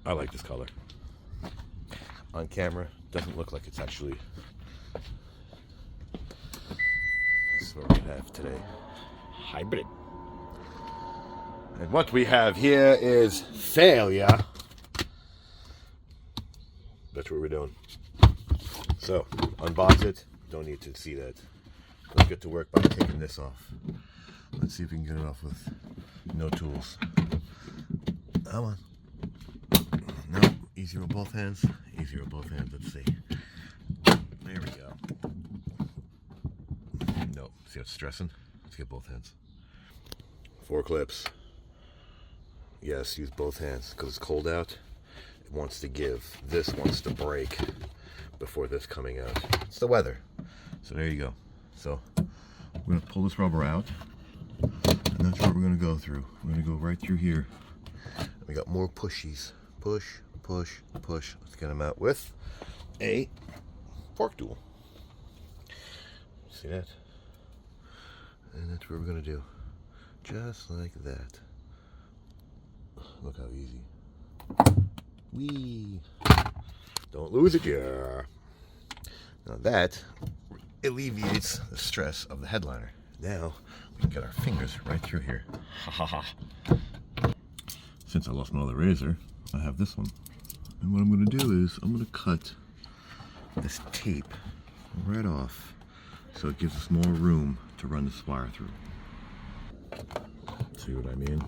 I like this color. On camera, doesn't look like it's actually. This is what we have today. Hybrid. And what we have here is failure. That's what we're doing. So, unbox it. Don't need to see that. Let's get to work by taking this off. Let's see if we can get it off with no tools. Come on. No, easier with both hands. Easier with both hands. Let's see. There we go. No, see how it's stressing? Let's get both hands. 4 clips. Yes, use both hands because it's cold out. It wants to give. This wants to break before this coming out. It's the weather. So there you go. So we're going to pull this rubber out. And that's what we're going to go through. We're going to go right through here. We got more pushies. Push, push, push. Let's get them out with a fork tool. See that? And that's what we're going to do. Just like that. Look how easy. Whee! Don't lose it, yeah. Now that alleviates the stress of the headliner. Now we can get our fingers right through here. Ha ha ha. Since I lost my other razor, I have this one. And what I'm going to do is I'm going to cut this tape right off so it gives us more room to run this wire through. See what I mean?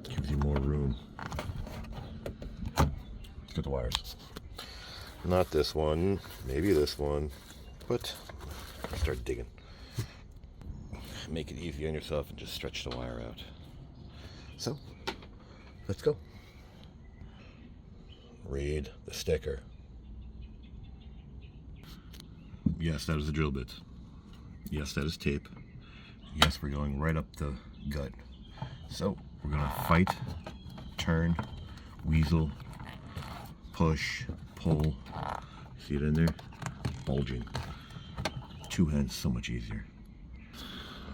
Gives you more room. Let's get the wires. Not this one, maybe this one, but start digging. Make it easy on yourself and just stretch the wire out. So, let's go. Read the sticker. Yes, that is a drill bit. Yes, that is tape. Yes, we're going right up the gut. So, we're going to fight, turn, weasel, push, pull. See it in there? Bulging. 2 hands, so much easier.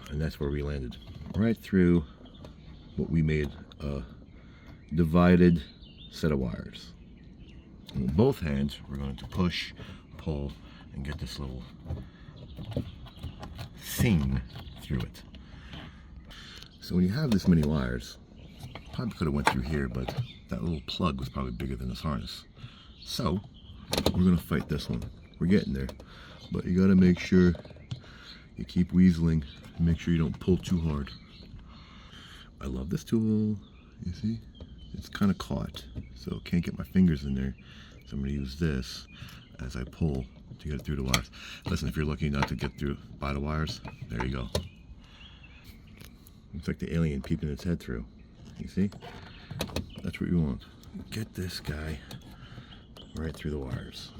And that's where we landed. Right through what we made a divided set of wires. And with both hands, we're going to push, pull, and get this little thing through it. So when you have this many wires, probably could have went through here, but that little plug was probably bigger than this harness. So we're going to fight this one. We're getting there, but you got to make sure you keep weaseling and make sure you don't pull too hard. I love this tool. You see, it's kind of caught, so can't get my fingers in there. So I'm going to use this as I pull to get through the wires. Listen, if you're lucky not to get through by the wires, there you go. It's like the alien peeping its head through. You see? That's what you want. Get this guy right through the wires.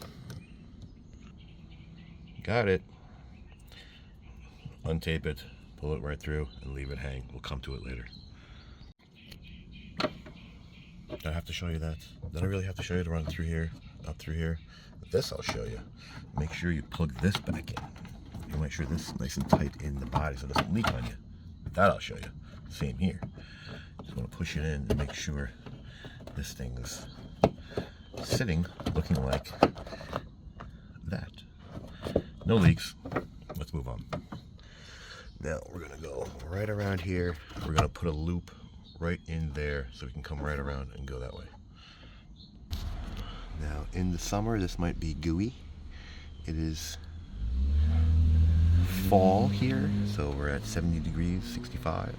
Got it. Untape it, pull it right through, and leave it hang. We'll come to it later. Did I have to show you that? Did I really have to show you to run through here, up through here? This I'll show you. Make sure you plug this back in. You make sure this is nice and tight in the body so it doesn't leak on you. That I'll show you. Same here. Just want to push it in and make sure this thing's sitting looking like that. No leaks. Let's move on. Now we're going to go right around here. We're going to put a loop right in there so we can come right around and go that way. Now in the summer this might be gooey. It is fall here, so we're at 70 degrees, 65,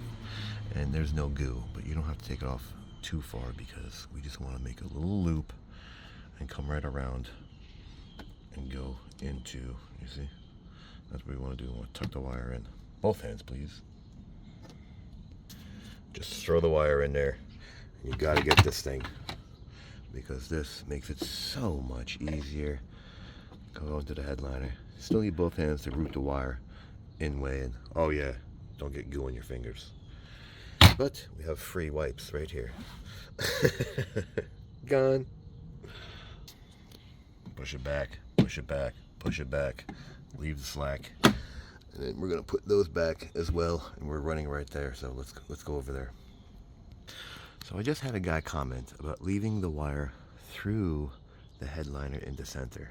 and there's no goo, but you don't have to take it off too far because we just want to make a little loop and come right around and go into, you see, that's what we want to do. We want to tuck the wire in. Both hands, please. Just throw the wire in there. You got to get this thing because this makes it so much easier. Go into the headliner. Still need both hands to route the wire in way in. Oh yeah, don't get goo on your fingers. But we have free wipes right here. Gone. Push it back, push it back, push it back. Leave the slack. And then we're gonna put those back as well, and we're running right there. So let's go over there. So I just had a guy comment about leaving the wire through the headliner into center.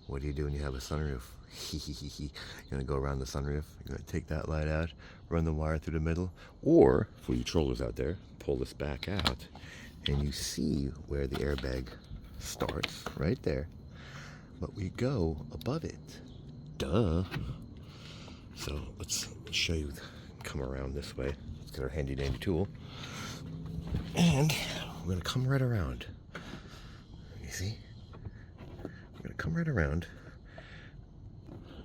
What do you do when you have a sunroof? You're gonna go around the sunroof, you're gonna take that light out, run the wire through the middle, or for you trollers out there, pull this back out, and you see where the airbag starts, right there. But we go above it. Duh. So let's show you, come around this way. Let's get our handy dandy tool. And we're gonna come right around. You see? We're gonna come right around.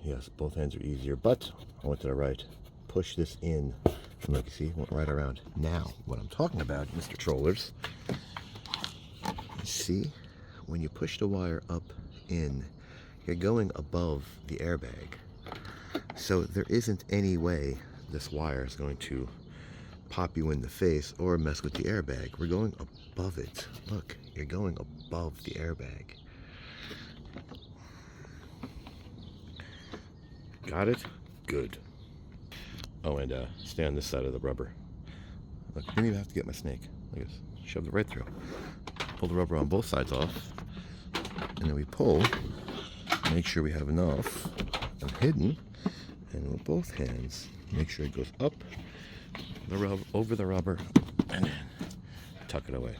Yes, both hands are easier, but I went to the right. Push this in. And look, you see, went right around. Now, what I'm talking about, Mr. Trollers, you see, when you push the wire up in, you're going above the airbag. So there isn't any way this wire is going to pop you in the face or mess with the airbag. We're going above it. Look, you're going above the airbag. Got it? Good. Oh, and stay on this side of the rubber. Look, I didn't even have to get my snake. Look at this. Shoved it right through. Pull the rubber on both sides off. And then we pull. Make sure we have enough and hidden. And with both hands, make sure it goes up the rubber, over the rubber, and then tuck it away.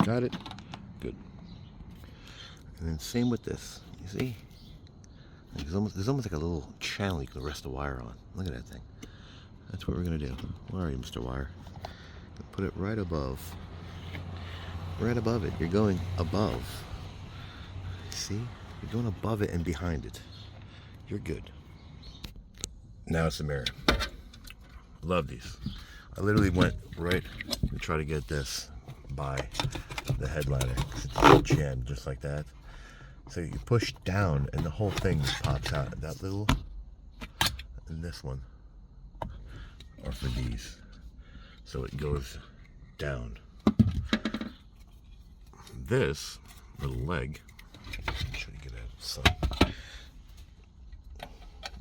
Got it? Good. And then same with this. You see? There's almost like a little channel you can rest the wire on. Look at that thing. That's what we're going to do. Where are you, Mr. Wire? Put it right above. Right above it. You're going above. See? You're going above it and behind it. You're good. Now it's the mirror. Love these. I literally went right to try to get this by the headliner. It's all jammed just like that. So you push down and the whole thing pops out. That little and this one are for these. So it goes down. This little leg, I'm trying to get out of the sun.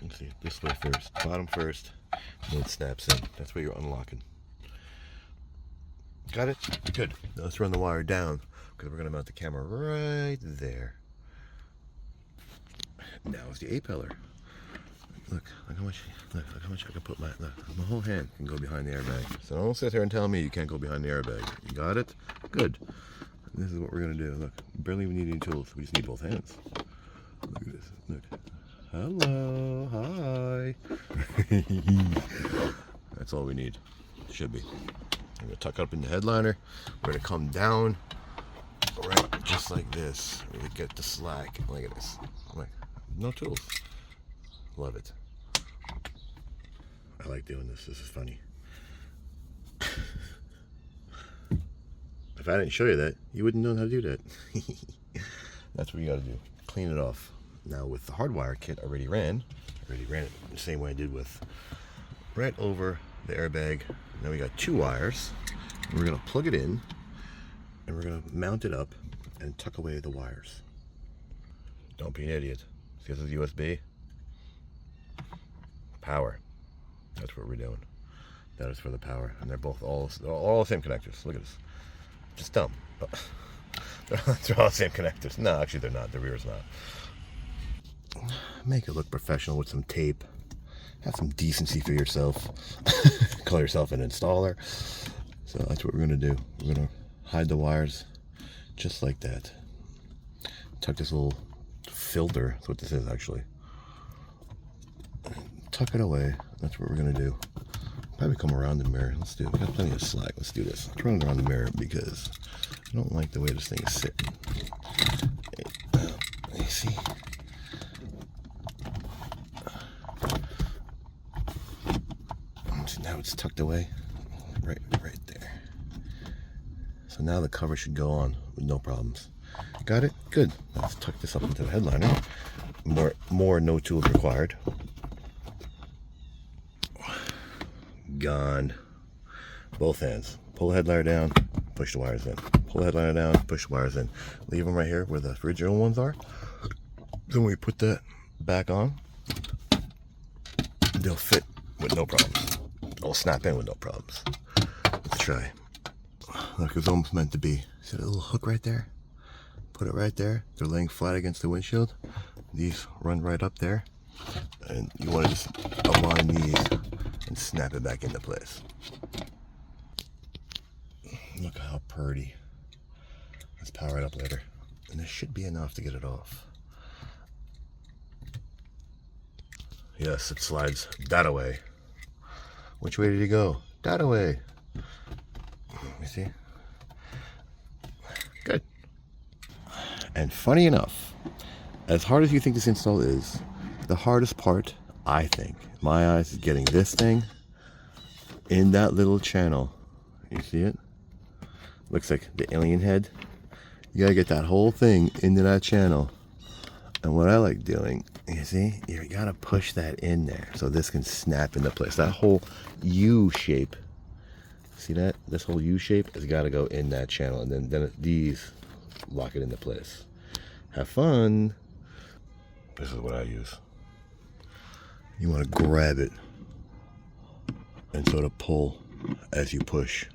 Let's see it this way first. Bottom first, then it snaps in. That's where you're unlocking. Got it? Good. Now let's run the wire down because we're going to mount the camera right there. Now is the A-pillar. Look how much I can put my whole hand can go behind the airbag. So don't sit there and tell me you can't go behind the airbag. You got it? Good. And this is what we're gonna do. Look, barely even need any tools. We just need both hands. Look at this. Look. Hello. Hi. That's all we need. Should be. I'm gonna tuck up in the headliner. We're gonna come down right just like this. We're gonna get the slack. Look at this. Like, no tools. Love it. I like doing this. This is funny. If I didn't show you that, you wouldn't know how to do that. That's what you got to do. Clean it off. Now with the hardwire kit I already ran it the same way I did with right over the airbag. Now we got two wires. We're going to plug it in and we're going to mount it up and tuck away the wires. Don't be an idiot. See, this is USB. Power. That's what we're doing. That is for the power, and they're both all the same connectors. Look at this. Just dumb. They're all the same connectors. No, actually they're not. The rear is not. Make it look professional with some tape. Have some decency for yourself. Call yourself an installer. So that's what we're gonna do. We're gonna hide the wires just like that. Tuck this little filter. That's what this is actually. Tuck it away. That's what we're gonna do. Probably come around the mirror. Let's do it. We got plenty of slack. Let's do this. Let's run around the mirror because I don't like the way this thing is sitting. You see? So now it's tucked away. Right there. So now the cover should go on with no problems. Got it? Good. Let's tuck this up into the headliner. More no tools required. Gone. Both hands. Pull the headliner down, push the wires in. Pull the headliner down, push the wires in. Leave them right here where the original ones are. Then when we put that back on, they'll fit with no problems. They'll snap in with no problems. Let's try. Look, it's almost meant to be. See that little hook right there? Put it right there. They're laying flat against the windshield. These run right up there. And you want to just align these and snap it back into place. Look how pretty. Let's power it up later. And this should be enough to get it off. Yes, it slides that away. Which way did he go? That away. Let me see. Good. And funny enough, as hard as you think this install is, the hardest part, I think, in my eyes, is getting this thing in that little channel. You see it? Looks like the alien head. You gotta get that whole thing into that channel. And what I like doing, you see, you gotta push that in there so this can snap into place. That whole U shape, see that? This whole U shape has gotta go in that channel, and then these lock it into place. Have fun. This is what I use. You wanna grab it and sort of pull as you push.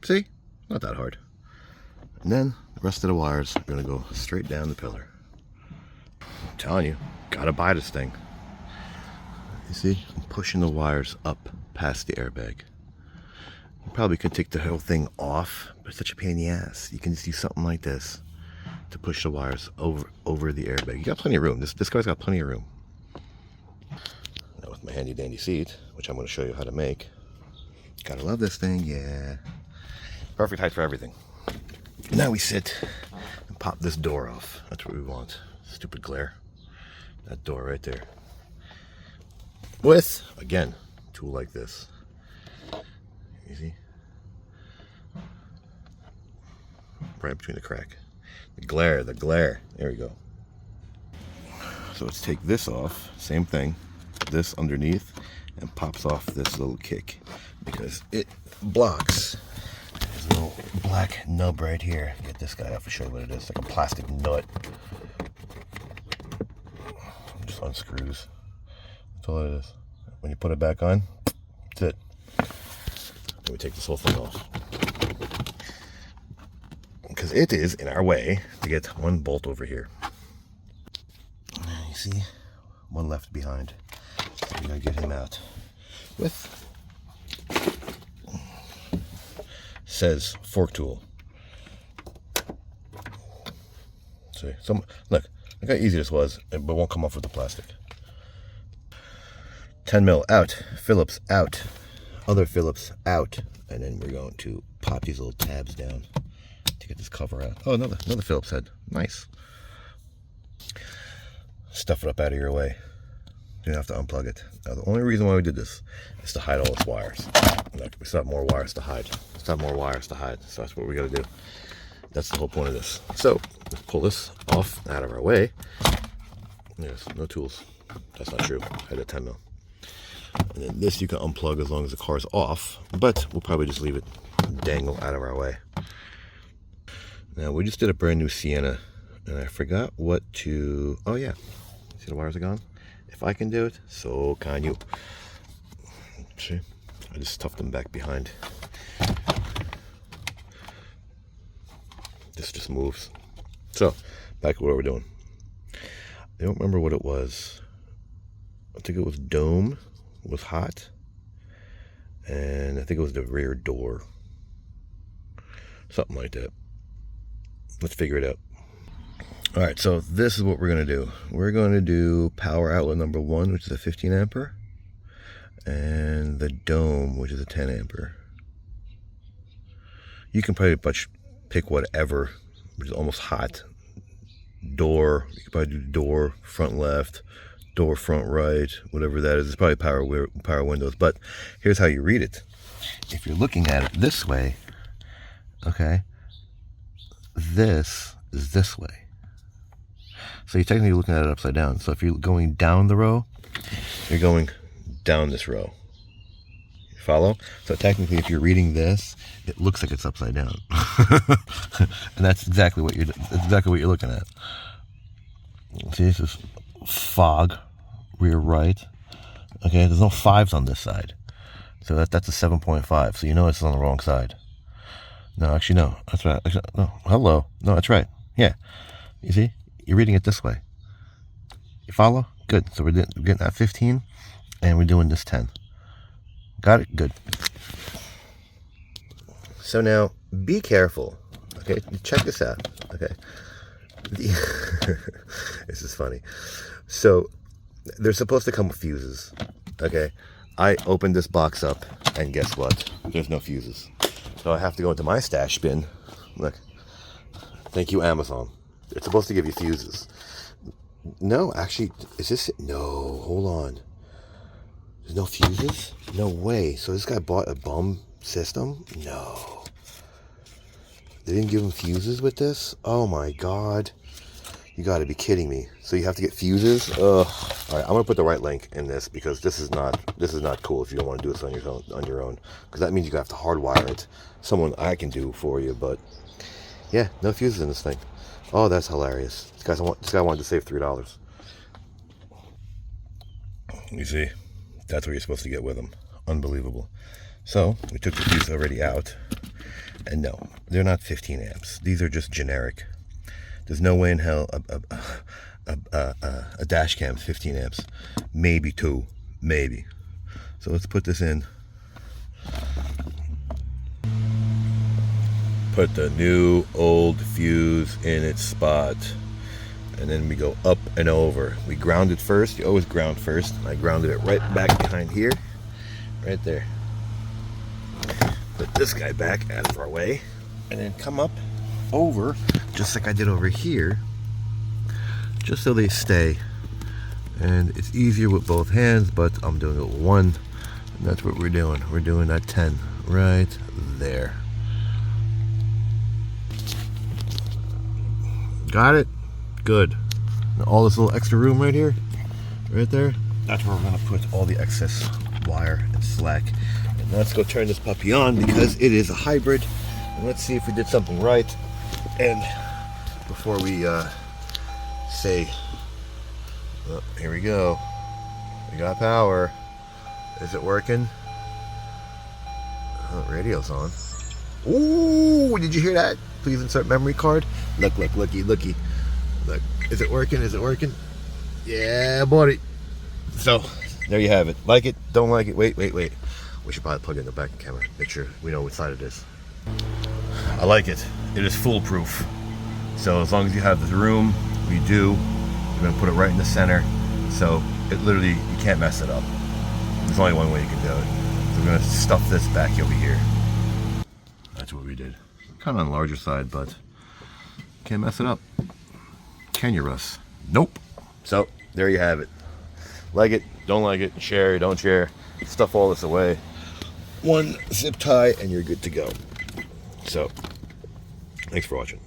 See? Not that hard. And then the rest of the wires are gonna go straight down the pillar. I'm telling you, gotta buy this thing. You see, I'm pushing the wires up past the airbag. You probably could take the whole thing off, but it's such a pain in the ass. You can just use something like this to push the wires over the airbag. You got plenty of room. This car's got plenty of room. Now with my handy dandy seat, which I'm gonna show you how to make. Gotta love this thing, yeah. Perfect height for everything. Now we sit and pop this door off. That's what we want. Stupid glare. That door right there. With, again, a tool like this. Easy. Right between the crack. The glare. There we go. So let's take this off. Same thing. This underneath. And pops off this little kick. Because it blocks. There's a little black nub right here. Get this guy off and show you what it is. Like a plastic nut. Just unscrews. That's all it is. When you put it back on, that's it. Then we take this whole thing off. Because it is in our way to get one bolt over here. You see? One left behind. So we gotta get him out. With says fork tool. See, look how easy this was, but won't come off with the plastic. 10 mil out, Phillips out, other Phillips out, and then we're going to pop these little tabs down to get this cover out. Oh, another Phillips head, nice. Stuff it up out of your way. You don't have to unplug it. Now, the only reason why we did this is to hide all its wires. Look, we still have more wires to hide. So that's what we got to do. That's the whole point of this. So let's pull this off out of our way. There's no tools. That's not true. I had a 10 mil. And then this you can unplug as long as the car's off, but we'll probably just leave it dangle out of our way. Now we just did a brand new Sienna, and I forgot what to. Oh yeah, see the wires are gone. If I can do it, so can you. See, I just stuffed them back behind. This just moves. So, back to what we're doing. I don't remember what it was. I think it was dome was hot. And I think it was the rear door. Something like that. Let's figure it out. Alright, so this is what we're going to do. We're going to do power outlet number 1, which is a 15 ampere. And the dome, which is a 10 ampere. You can pretty much pick whatever, which is almost hot. Door, you can probably do door, front left, door, front right, whatever that is. It's probably power windows, but here's how you read it. If you're looking at it this way, okay, this is this way. So you're technically looking at it upside down. So if you're going down the row, you're going down this row. You follow? So technically, if you're reading this, it looks like it's upside down. And that's exactly what you're looking at. See, this is fog, rear right. Okay, there's no 5s on this side. So that's a 7.5. So you know it's on the wrong side. No, actually, no. That's right. Actually, no, hello. No, that's right. Yeah. You see? You're reading it this way. You follow? Good. So we're getting that 15, and we're doing this 10. Got it? Good. So now, be careful. Okay? Check this out. Okay? This is funny. So, they're supposed to come with fuses. Okay? I opened this box up, and guess what? There's no fuses. So I have to go into my stash bin. Look. Thank you, Amazon. It's supposed to give you fuses. No, actually, is this it? No, hold on. There's no fuses? No way. So this guy bought a bum system? No. They didn't give him fuses with this? Oh my god. You gotta be kidding me. So you have to get fuses? Ugh. Alright, I'm gonna put the right link in this because this is not cool if you don't want to do this on your own. Because that means you have to hardwire it. Someone I can do for you, but yeah, no fuses in this thing. Oh, that's hilarious. This guy wanted to save $3. You see? That's what you're supposed to get with them. Unbelievable. So, we took the fuse already out. And no, they're not 15 amps. These are just generic. There's no way in hell a dash cam's 15 amps. Maybe 2. Maybe. So let's put this in. Put the new old fuse in its spot. And then we go up and over. We ground it first. You always ground first. I grounded it right back behind here. Right there. Put this guy back out of our way. And then come up over, just like I did over here. Just so they stay. And it's easier with both hands, but I'm doing it with one. And that's what we're doing. We're doing that 10 right there. Got it? Good. Now all this little extra room right here, right there, that's where we're gonna put all the excess wire and slack. And let's go turn this puppy on because it is a hybrid. And let's see if we did something right. And before we say, oh, here we go. We got power. Is it working? Oh, radio's on. Ooh, did you hear that? Please insert memory card. Look, looky. Look, is it working? Is it working? Yeah, buddy. So, there you have it. Like it, don't like it, wait. We should probably plug in the back camera. Make sure we know which side it is. I like it. It is foolproof. So as long as you have the room, we do. We're gonna put it right in the center. So it literally, you can't mess it up. There's only one way you can do it. So we're gonna stuff this back over here. That's what we did. Kind of on the larger side, but can't mess it up. Can you, Russ? Nope. So there you have it. Like it, don't like it, share, don't share. Stuff all this away. One zip tie and you're good to go. So, thanks for watching.